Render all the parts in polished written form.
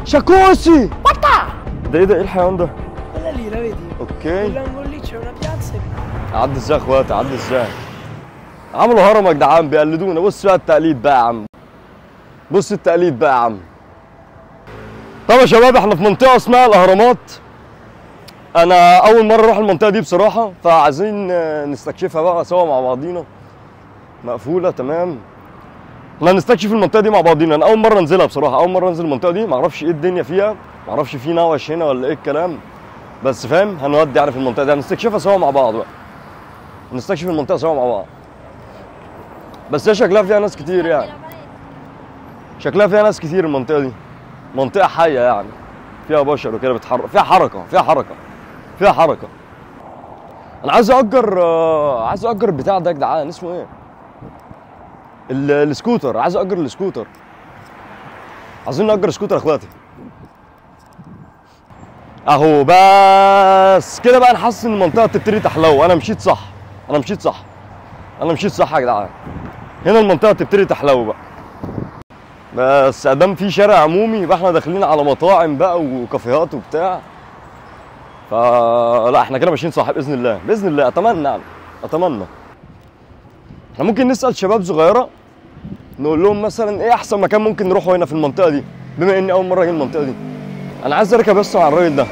Sciacossi! ده ايه الحيوان ده؟ Quella lì, la vedi? اوكي. Quell'angolo lì c'è una piazza e... عدي ازاي يا اخواتي، عدي ازاي؟ عملوا هرم يا جدعان بيقلدونا. بص بقى التقليد بقى يا عم، بص التقليد بقى يا عم. طب يا شباب احنا في منطقة اسمها الأهرامات. أنا أول مرة أروح المنطقة دي بصراحة، فعايزين نستكشفها بقى سوا مع بعضينا. مقفولة تمام. احنا هنستكشف المنطقة دي مع بعضينا. أنا أول مرة أنزلها بصراحة، أول مرة أنزل المنطقة دي، معرفش إيه الدنيا فيها، معرفش في نوش هنا ولا إيه الكلام، بس فاهم هنودي يعني في المنطقة دي، هنستكشفها سوا مع بعض بقى. نستكشف المنطقة سوا مع بعض. بس هي شكلها فيها ناس كتير يعني. شكلها فيها ناس كتير المنطقة دي. منطقة حية يعني. فيها بشر وكده بتحرك، فيها حركة، فيها حركة. فيها حركة. أنا عايز أجر بتاع ده يا جدعان، اسمه إيه؟ السكوتر، عايز أجر السكوتر. عايزين نأجر سكوتر يا إخواتي. أهو بس كده بقى نحس إن المنطقة بتبتدي تحلو. أنا مشيت صح. أنا مشيت صح. أنا مشيت صح يا جدعان. هنا المنطقة بتبتدي تحلو بقى. بس ادام في شارع عمومي يبقى احنا داخلين على مطاعم بقى وكافيهات وبتاع. فلا احنا كده ماشيين صح باذن الله، باذن الله. اتمنى يعني، اتمنى. احنا ممكن نسال شباب صغيره نقول لهم مثلا ايه احسن مكان ممكن نروحه هنا في المنطقه دي، بما اني اول مره اجي المنطقه دي. انا عايز اركب بس مع الراجل ده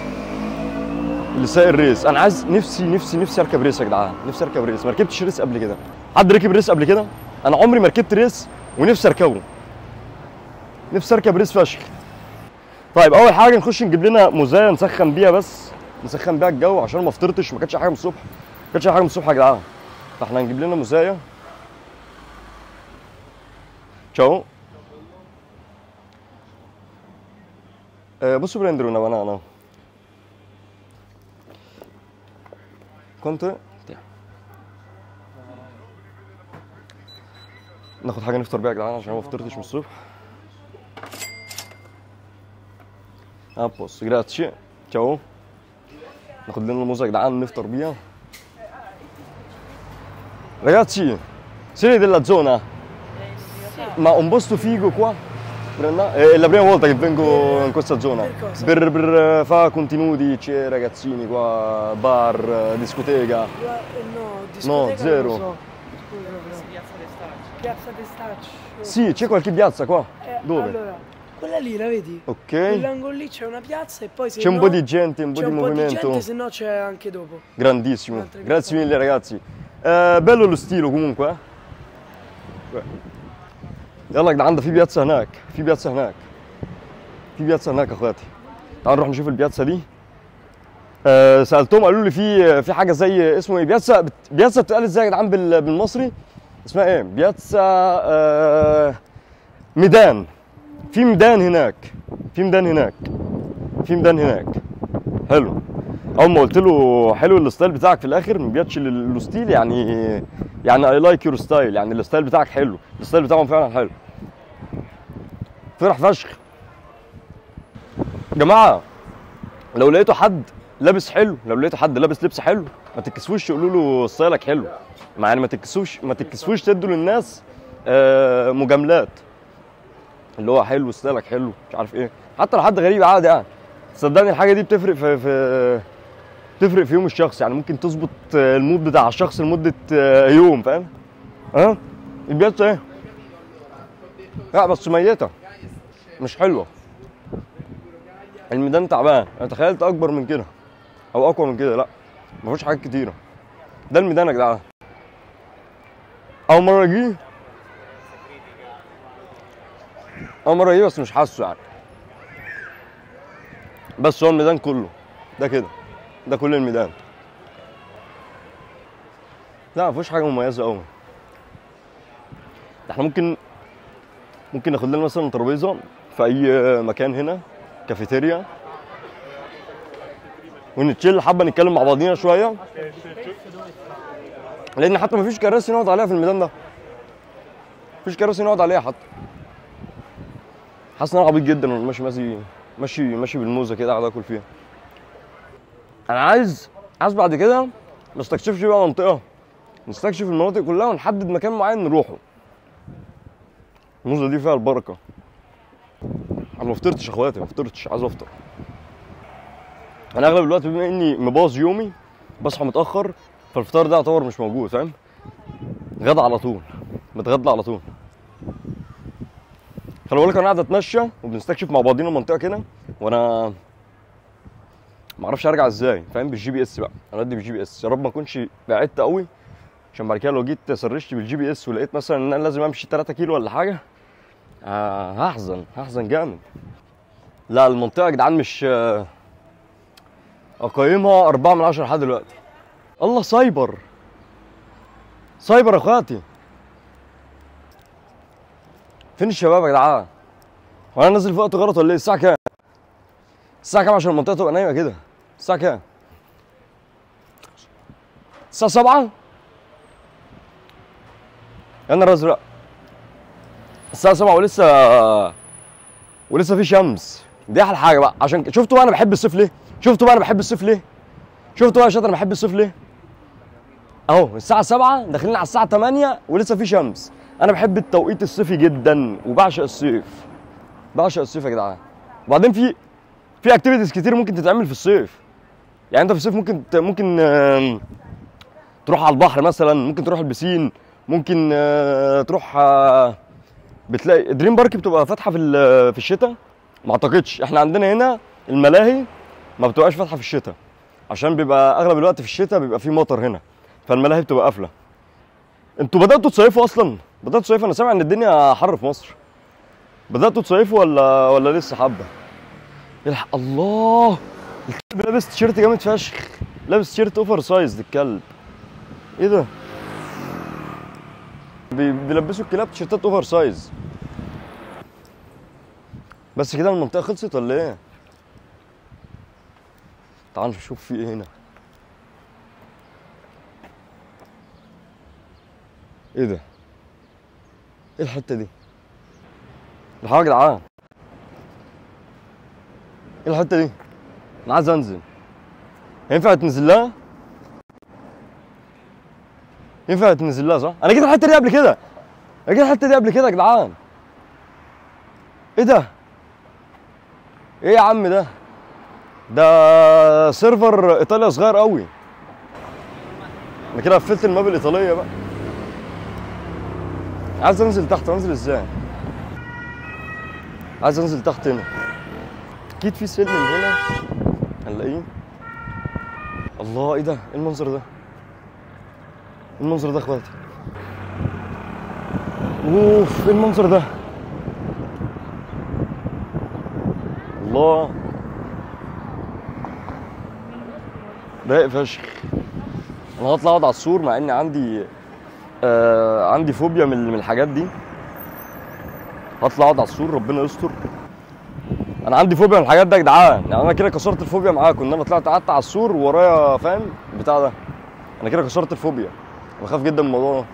اللي سايق الريس. انا عايز نفسي اركب ريس يا جدعان. نفسي اركب ريس، ما ركبتش ريس قبل كده. حد ركب ريس قبل كده؟ انا عمري ما ركبت ريس ونفسي اركبه. نفسي اركب ريس فشخ. طيب اول حاجه نخش نجيب لنا موزايه نسخن بيها، بس نسخن بيها الجو عشان ما فطرتش، ما كانتش حاجه من الصبح، ما كانتش حاجه من الصبح يا جدعان. فاحنا هنجيب لنا موزايه. تشاو. بصوا بريندرو una banana. كنت ناخد حاجه نفطر بيها يا جدعان عشان ما فطرتش من الصبح. بص جراتشي. تشاو. ناخد لنا موزه يا جدعان نفطر بيها. Ragazzi, siete della zona? Ma un posto figo qua? È la prima volta che vengo in questa zona. Per fare contenuti, c'è ragazzini qua, bar, discoteca. No, discoteca No, zero. non lo so. Piazza Testaccio. Sì, c'è qualche piazza qua? Dove? Allora, quella lì, la vedi? Ok. Quell'angolo lì c'è una piazza e poi se C'è un no, po' di gente, un po' di c'è un po' di movimento. gente, se no c'è anche dopo. Grandissimo. Altre Grazie piazze. mille ragazzi. bello lo stile comunque. يلا يا جدعان ده في بياتزا هناك، في بياتزا هناك، في بياتزا هناك يا اخواتي. تعالوا نروح نشوف البياتزا دي. سالتهم قالوا لي في حاجه زي اسمه ايه، بياتزا بتتقال ازاي يا جدعان بالمصري؟ اسمها ايه؟ بياتزا ميدان. في ميدان هناك، في ميدان هناك، في ميدان هناك. حلو. اول ما قلت له حلو الستايل بتاعك في الاخر، ما بياتش الستيل يعني اي لايك يور ستايل، يعني الستايل بتاعك حلو، الستايل بتاعهم فعلا حلو. فرح فشخ. يا جماعه لو لقيتوا حد لابس حلو، لو لقيتوا حد لابس لبس حلو ما تتكسفوش تقولوا له ستايلك حلو. يعني ما تتكسفوش تدوا للناس مجاملات، اللي هو حلو ستايلك حلو مش عارف ايه، حتى لو حد غريب عادي يعني. صدقني الحاجه دي بتفرق تفرق في يوم الشخص، يعني ممكن تظبط المود بتاع الشخص لمده يوم، فاهم؟ ها؟ البياتزا ايه؟ لا بس ميته مش حلوه. الميدان تعبان. انا تخيلت اكبر من كده او اقوى من كده، لا ما فيهوش حاجات كتيره. ده الميدان يا جدعان. اول مره اجي، اول مره اجي بس مش حاسه يعني. بس هو الميدان كله ده كده، ده كل الميدان. لا ما فيهوش حاجه مميزه قوي. احنا ممكن ناخد لنا مثلا ترابيزه في اي مكان هنا، كافيتيريا، ونتشيل حبه نتكلم مع بعضينا شويه، لان حتى ما فيش كراسي نقعد عليها في الميدان ده. مفيش كراسي نقعد عليها حتى. حاسس ان انا عبيط جدا وانا ماشي بالموزه كده قاعد اكل فيها. انا عايز بعد كده ما استكشفش بقى منطقه، نستكشف المناطق كلها ونحدد مكان معين نروحه. الموزه دي فيها البركه. انا ما فطرتش يا اخواتي، ما فطرتش، عايز افطر. انا اغلب الوقت بما اني مبوظ يومي بصحى متاخر، فالفطار ده يعتبر مش موجود، فاهم؟ غدا على طول، بتغدى على طول. خلي بالك انا قاعد اتمشى وبنستكشف مع بعضينا المنطقه كده، وانا ما اعرفش ارجع ازاي، فاهم؟ بالجي بي اس بقى، انا ادي بالجي بي اس، يا رب ما اكونش بعدت قوي، عشان بعد كده لو جيت سرشت بالجي بي اس ولقيت مثلا ان انا لازم امشي 3 كيلو ولا حاجه، هحزن جامد. لا المنطقه يا جدعان مش اقيمها 4 من 10 لحد دلوقتي. الله، سايبر يا اخواتي. فين الشباب يا جدعان؟ هو انا نازل في وقت غلط ولا ايه؟ الساعه كام؟ الساعه كام عشان المنطقه تبقى نايمه كده؟ الساعه كام؟ الساعه 7؟ يا نهار ازرق، الساعه 7 ولسه في شمس. دي احلى حاجه بقى. عشان شفتوا بقى انا بحب الصيف ليه؟ شفتوا بقى يا شاطر انا بحب الصيف ليه؟ اهو الساعه 7 داخلين على الساعه 8 ولسه في شمس. انا بحب التوقيت الصيفي جدا وبعشق الصيف، يا جدعان. وبعدين في اكتيفيتيز كتير ممكن تتعمل في الصيف. يعني انت في الصيف ممكن تروح على البحر مثلا، ممكن تروح البسين، ممكن تروح بتلاقي دريم بارك بتبقى فاتحه في الشتاء. ما اعتقدش، احنا عندنا هنا الملاهي ما بتبقاش فاتحه في الشتاء، عشان بيبقى اغلب الوقت في الشتاء بيبقى في مطر هنا، فالملاهي بتبقى قافله. انتوا بداتوا تصيفوا اصلا؟ انا سامع ان الدنيا حر في مصر. بداتوا تصيفوا ولا لسه حبه؟ الحق الله، الكلب لابس تيشيرت جامد فشخ، لابس تيشيرت اوفر سايز الكلب. ايه ده؟ بيلبسوا الكلاب تيشيرتات اوفر سايز. بس كده المنطقه خلصت ولا ايه؟ تعال نشوف في ايه هنا. ايه ده؟ ايه الحته دي؟ الحاجه يا جدعان، ايه الحته دي؟ انا عايز انزل. ينفع تنزل لها؟ صح؟ انا جيت الحته دي قبل كده، يا جدعان. ايه ده؟ ايه يا عم ده سيرفر ايطاليا صغير قوي. انا كده قفلت الماب الايطاليه بقى. عايز انزل تحت، انزل ازاي؟ عايز انزل تحت هنا. اكيد في سلم هنا هنلاقيه. الله، ايه ده؟ ايه المنظر ده؟ يا اخواتي؟ اوف، ايه المنظر ده؟ الله، رايق فشخ. انا هطلع اقعد على السور مع اني عندي فوبيا من الحاجات دي. هطلع اقعد على السور، ربنا يستر. انا عندي فوبيا من الحاجات دي يا جدعان. يعني انا كده كسرت الفوبيا معاكم، ان انا طلعت قعدت على السور ورايا، فاهم بتاع ده. انا كده كسرت الفوبيا. بخاف جدا من الموضوع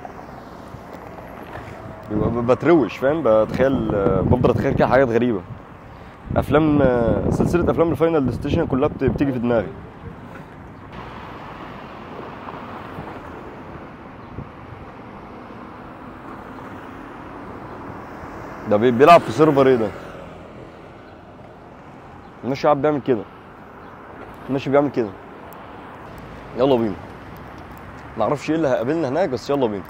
ده، بتروش، فاهم؟ بفضل اتخيل كده حاجات غريبه. سلسله افلام الفاينل ديستنيشن كلها بتيجي في دماغي. ده بيلعب في سيرفر ايه ده؟ ماشي قاعد بيعمل كده، يلا بينا. معرفش ايه اللي هيقابلنا هناك، بس يلا بينا.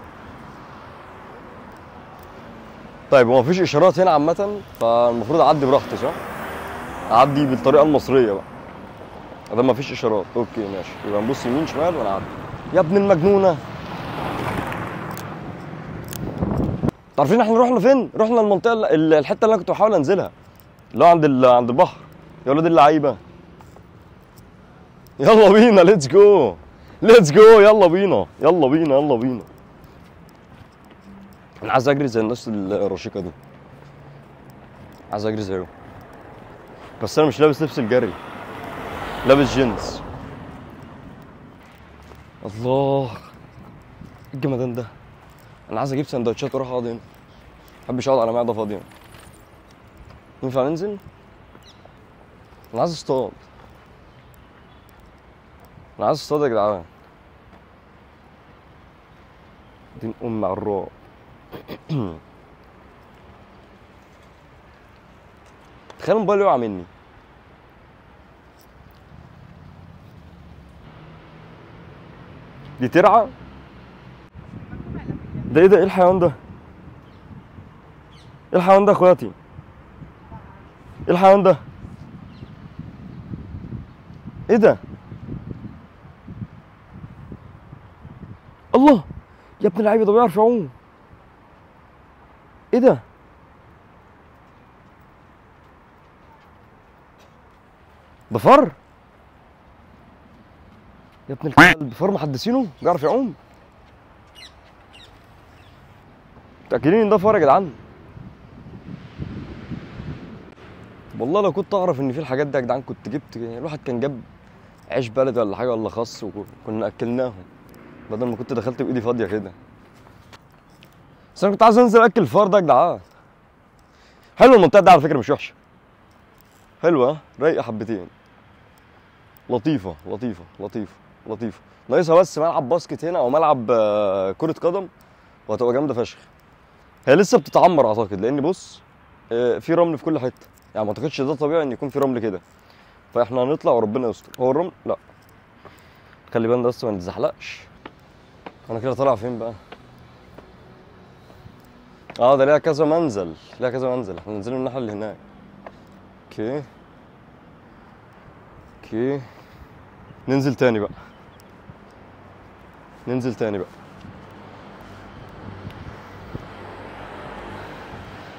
طيب هو مفيش اشارات هنا عامة، فالمفروض اعدي براحتي صح؟ اعدي بالطريقة المصرية بقى. ادام مفيش اشارات، اوكي ماشي، يبقى نبص يمين شمال وانا اعدي. يا ابن المجنونة! عارفين احنا رحنا فين؟ رحنا المنطقة الحتة اللي انا كنت بحاول انزلها، اللي هو عند البحر. يا ولاد اللعيبة، يلا بينا، ليتس جو، يلا بينا. انا عايز اجري زي الناس الرشيقه دي، عايز اجري زيهم، بس انا مش لابس لبس الجري، لابس جينز. الله، ايه الجمدان ده؟ انا عايز اجيب سندوتشات واروح اقعد هنا، محبش اقعد على معده فاضيه. ينفع ننزل؟ انا عايز اصطاد، يا جدعان. دين ام عراق. تخيل الموبايل يقع مني. دي ترعه؟ ده ايه ده؟ ايه الحيوان ده؟ ايه الحيوان ده يا اخواتي؟ ايه الحيوان ده؟ ايه ده؟ الله يا ابن اللعيبه، ده بيعرف يعوم. ايه ده؟ ده فار؟ يا ابن الكلب، فار محدثينه بيعرف يعوم. متأكدين ان ده فار يا جدعان؟ والله لو كنت اعرف ان في الحاجات دي يا جدعان كنت جبت، الواحد كان جاب عيش بلدي ولا حاجه ولا خس وكنا اكلناهم، بدل ما كنت دخلت بايدي فاضيه كده. بس انا كنت عايز انزل اكل الفار ده يا جدعان. حلوه المنطقه دي على فكره، مش وحشه. حلوه، رايقه حبتين. لطيفه لطيفه لطيفه لطيفه. ناقصها بس ملعب باسكت هنا او ملعب كره قدم، وهتبقى جامده فشخ. هي لسه بتتعمر اعتقد، لان بص في رمل في كل حته، يعني ما اعتقدش ده طبيعي ان يكون في رمل كده. فاحنا هنطلع وربنا يستر. هو الرمل لا، خلي بالنا بس ما نتزحلقش. انا كده طالع فين بقى؟ ده ليها كذا منزل، ليها كذا منزل. احنا ننزل من الناحيه اللي هناك. اوكي اوكي، ننزل تاني بقى، ننزل تاني بقى.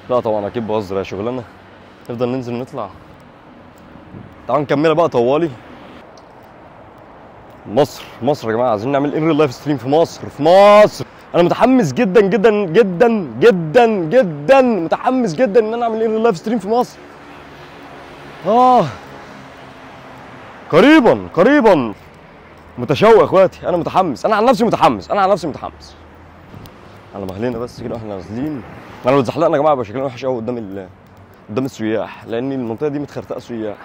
لا طبعا اكيد بهزر، يا شغلانه نفضل ننزل ونطلع. تعالوا نكملها بقى طوالي. مصر مصر يا جماعه، عايزين نعمل ان ريل لايف ستريم في مصر، في مصر. انا متحمس جدا جدا جدا جدا جدا، متحمس جدا ان انا اعمل ان ريل لايف ستريم في مصر. قريبا قريبا. متشوق يا اخواتي، انا متحمس، انا عن نفسي متحمس، انا عن نفسي متحمس. على مهلنا بس كده واحنا نازلين. انا لو اتزحلقنا يا جماعه يبقى شكلنا وحش قوي قدام السياح، لان المنطقه دي متخرطقه سياح.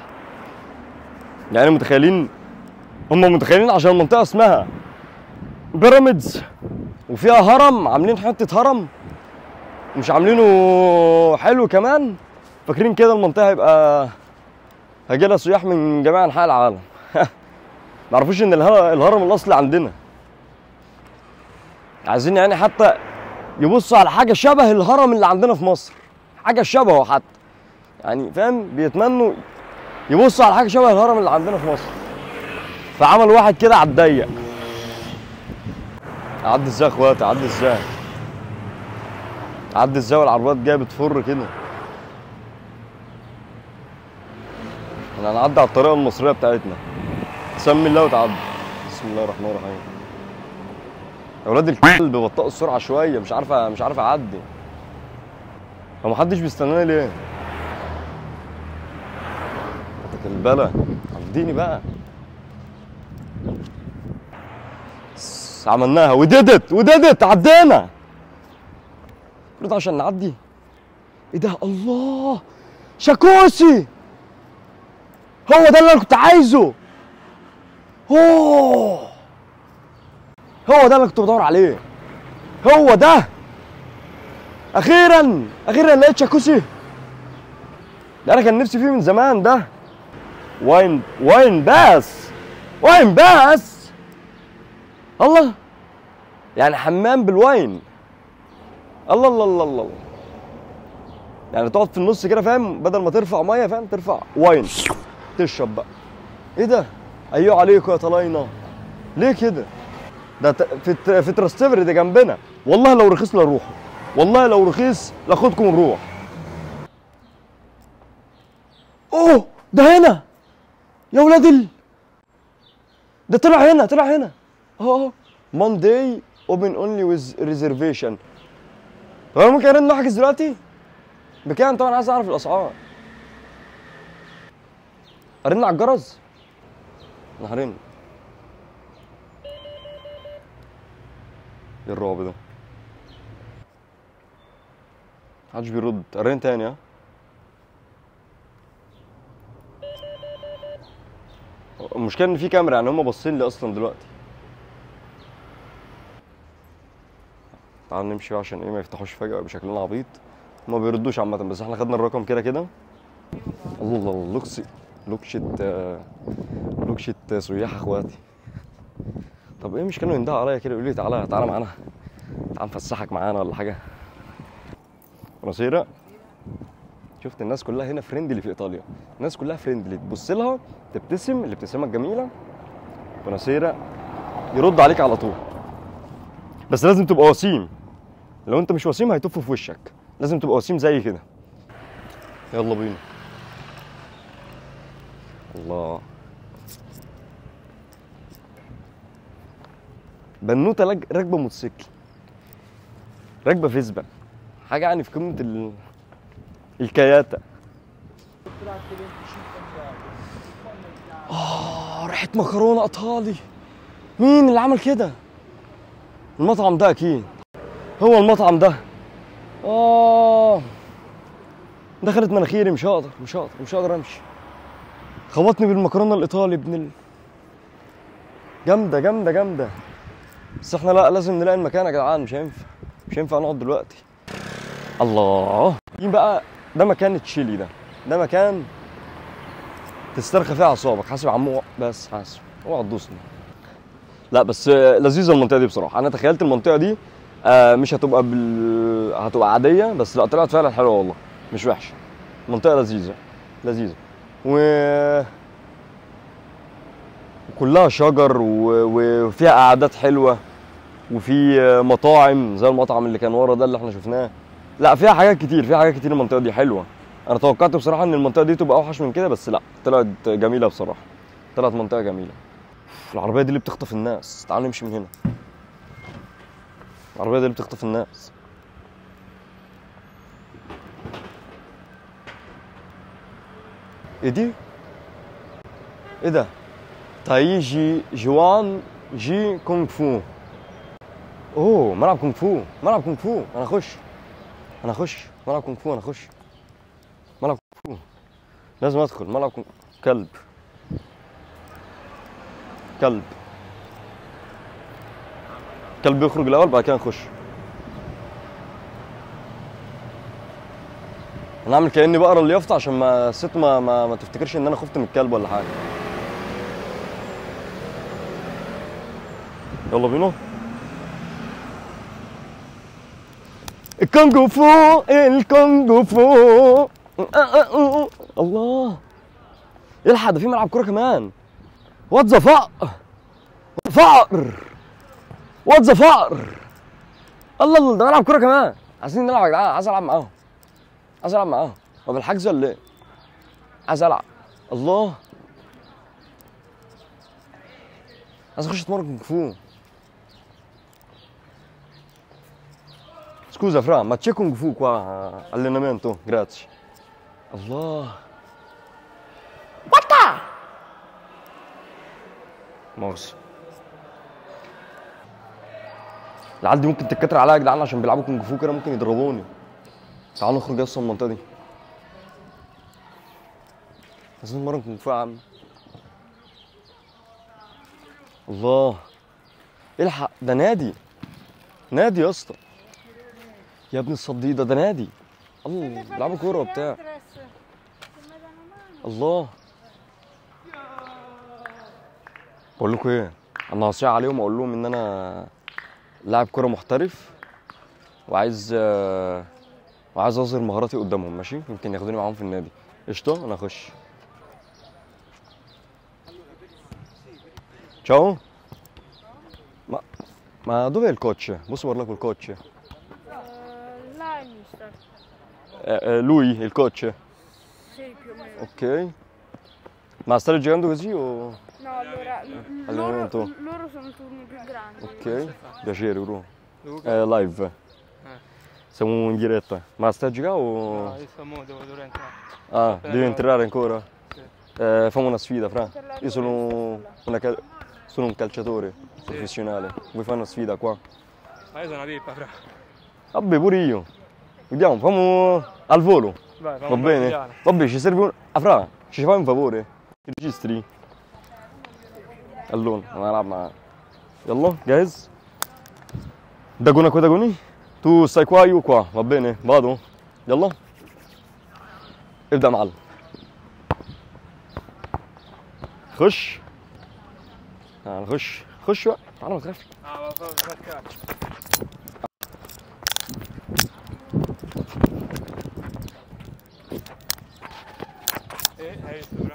يعني متخيلين، هم متخيلين عشان المنطقه اسمها بيراميدز وفيها هرم، عاملين حته هرم مش عاملينه حلو كمان، فاكرين كده المنطقه هيجي لها سياح من جميع انحاء العالم. ما يعرفوش ان الهرم الاصلي عندنا. عايزين يعني حتى يبصوا على حاجه شبه الهرم اللي عندنا في مصر، حاجه شبهه حتى، يعني فاهم، بيتمنوا يبصوا على حاجه شبه الهرم اللي عندنا في مصر. فعملوا واحد كده على الضيق. اعدي ازاي يا اخواتي؟ اعدي ازاي؟ اعدي ازاي والعربيات جايه بتفر كده؟ احنا هنعدي على الطريقه المصريه بتاعتنا. سمي الله وتعدي. بسم الله الرحمن الرحيم. يا ولاد الكلب بطئوا السرعه شويه، مش عارف اعدي. هو محدش بيستناني ليه؟ البلا عديني بقى. عملناها وددت عدينا. كل ده عشان نعدي؟ ايه ده؟ الله، شاكوشي، هو ده اللي انا كنت عايزه. هو ده اللي كنت بدور عليه، هو ده. اخيرا لقيت شاكوشي. ده انا كان نفسي فيه من زمان. ده واين باس. الله، يعني حمام بالواين. الله الله الله الله. يعني تقعد في النص كده فاهم، بدل ما ترفع ميه فاهم، ترفع واين تشرب بقى. ايه ده؟ ايوه عليكم يا طلاينه. ليه كده؟ ده في تراستيفري ده جنبنا. والله لو رخيص لنروح، والله لو رخيص لاخدكم نروح. اوه ده هنا يا ولاد ده طلع هنا اهو. Monday open only with reservation. طب انا ممكن ارن احجز دلوقتي؟ بكام؟ طبعا عايز اعرف الاسعار. ارن على الجرس؟ انا هرن. ايه الرعب ده؟ محدش بيرد. ارن تاني. ها المشكله ان في كاميرا، يعني هم باصين لي اصلا دلوقتي. تعال نمشي عشان ايه ما يفتحوش فجاه بشكلنا عبيط. ما بيردوش عامه، بس احنا خدنا الرقم كده. الله لوكشة سياح اخواتي. طب ايه مش كانوا يندهوا عليا كده يقولوا لي تعالى تعالى معانا، تعالى نفسحك معانا ولا حاجه؟ بوناسيرا. شفت الناس كلها هنا فريندلي في ايطاليا، الناس كلها فريندلي، تبص لها تبتسم الابتسامه الجميله بوناسيرا، يرد عليك على طول. بس لازم تبقى وسيم، لو انت مش وسيم هيطفوا في وشك، لازم تبقى وسيم زي كده. يلا بينا. الله، بنوته راكبه موتوسيكل، راكبه فيسبا، حاجه يعني في قمه الكياته. ريحه مكرونه ايطالي. مين اللي عمل كده؟ المطعم ده اكيد، هو المطعم ده. دخلت مناخيري، مش هقدر امشي. خبطني بالمكرونه الايطالي جامده. بس احنا لا، لازم نلاقي المكان يا جدعان، مش هينفع نقعد دلوقتي. الله، مين بقى ده؟ مكان تشيلي ده مكان تسترخي فيه اعصابك. حاسب يا عمو، بس حاسب، اوعى تدوسني. لا بس لذيذه المنطقه دي بصراحه. انا تخيلت المنطقه دي مش هتبقى هتبقى عاديه، بس لا، طلعت فعلا حلوه والله، مش وحشه. منطقه لذيذه وكلها شجر وفيها قعدات حلوه، وفي مطاعم زي المطعم اللي كان ورا ده اللي احنا شفناه. لا، فيها حاجات كتير المنطقه دي حلوه. انا توقعت بصراحه ان المنطقه دي تبقى اوحش من كده، بس لا، طلعت جميله بصراحه، طلعت منطقه جميله. العربيه دي اللي بتخطف الناس، تعالوا نمشي من هنا. العربيه دي اللي بتخطف الناس. ايه دي؟ ايه ده؟ تايجي جوان جي كونغ فو. اوه، ملعب كونغ فو. انا اخش ملعب كونغ فو. ملعب كونغ فو، لازم ادخل ملعب كونغ فو. كلب يخرج الاول، بعد كده نخش. انا اعمل كاني بقرا اليافطه عشان ما الست ما تفتكرش ان انا خفت من الكلب ولا حاجه. يلا بينا. الكونغ فو. الله، يلحق ده في ملعب كوره كمان. وات ذا فقر. الله، ده ملعب كوره كمان. عايزين نلعب يا جدعان، عايز العب معاهم. هو بالحجز ولا ايه؟ عايز العب. الله، عايز اخش اتمرن كونغ فو. Scusa Fra, ma c'è Kung Fu qua, allenamento? Grazie. الله. What? مؤاخذة. العيال دي ممكن تتكتر عليا يا جدعان عشان بيلعبوا كونج فو كده، ممكن يضربوني. تعالوا نخرج اصلا من المنطقة دي. عايزين نتمرن كونج فو يا عم. الله، الحق، ده نادي يا اسطى. يا ابن الصديدة، ده نادي. الله، بيلعبوا كورة وبتاع. الله، بقول لكم ايه، انا هصيع عليهم واقول لهم ان انا لاعب كورة محترف، وعايز اظهر مهاراتي قدامهم. ماشي، يمكن ياخدوني معاهم في النادي. قشطة، انا هخش. تشاو. ما dove è il coach? Posso parlare col coach? Là è mister. Lui, il coach? Sì, più o meno. Ok. Ma state giocando così o? No, allora, Allenamento? loro sono turni più grandi. Ok. Piacere, bro. Live. Siamo in diretta. Ma stai a giocare o? No, io sto mo, devo entrare. Ah, devi entrare ancora? Sì. Fammi una sfida, Fra. Io sono un calciatore professionale. Vuoi fare una sfida qua? Ma io sono una pippa, Fra. Vabbè, pure io. Vediamo, fammo al volo. Vai, Va bene? Vabbè, ci serve un... Ah, Fra, ci fai un favore? Ti registri? Allora, انا هلعب معاه. يلا جاهز؟ داجوني tu stai qua io qua, va bene? Vado? يلا ابدأ يا معلم. خش. تعال خش خش بقى، تعال ما تخافش. ما تخافش. Hai visto, bro?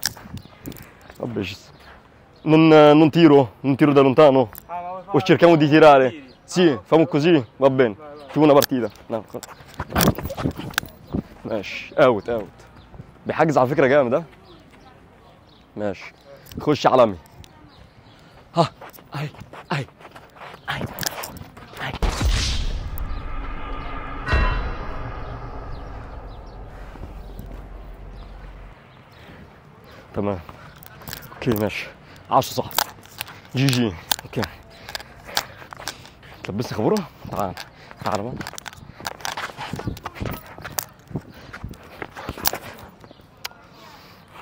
Vabbè, non tiro da lontano. O cerchiamo di tirare? Sì, facciamo così, va bene. Tipo una partita. No. ماشي، اوت. بيحجز على فكرة جامد. ها ماشي، خش عالمي. ها اي تمام. اوكي ماشي، 10 صح. جي. اوكي، تلبسني خبرة. تعال بقى.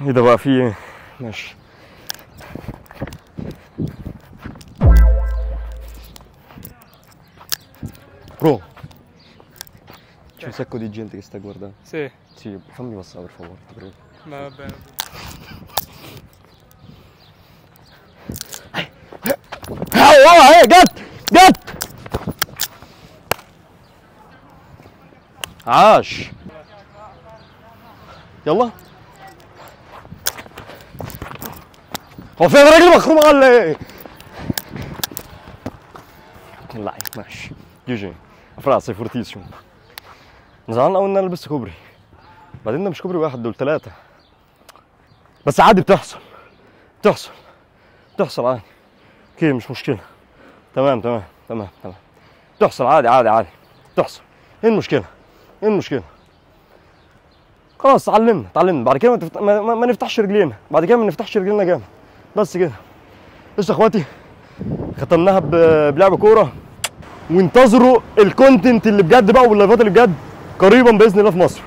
ايه ده بقى، في ايه؟ ماشي. Bro, c'è un sacco di gente che sta guardando. Sì, Sì, fammi passare per favore, ti prego. va bene. جت عاش. يلا. هو فين رجلي مخرومه ولا ايه؟ لا ماشي. جي فراسي فورتيسيوم. زعلنا قوي ان انا لبست كوبري، بعدين ده مش كوبري واحد، دول 3. بس عادي، بتحصل عادي. اوكي مش مشكله. تمام. تحصل عادي. تحصل. ايه المشكله؟ خلاص اتعلمنا. بعد كده ما نفتحش رجلينا. جامد. بس كده. بصوا يا اخواتي، ختمناها بلعب كوره. وانتظروا الكونتنت اللي بجد بقى واللايفات اللي بجد قريبا باذن الله في مصر.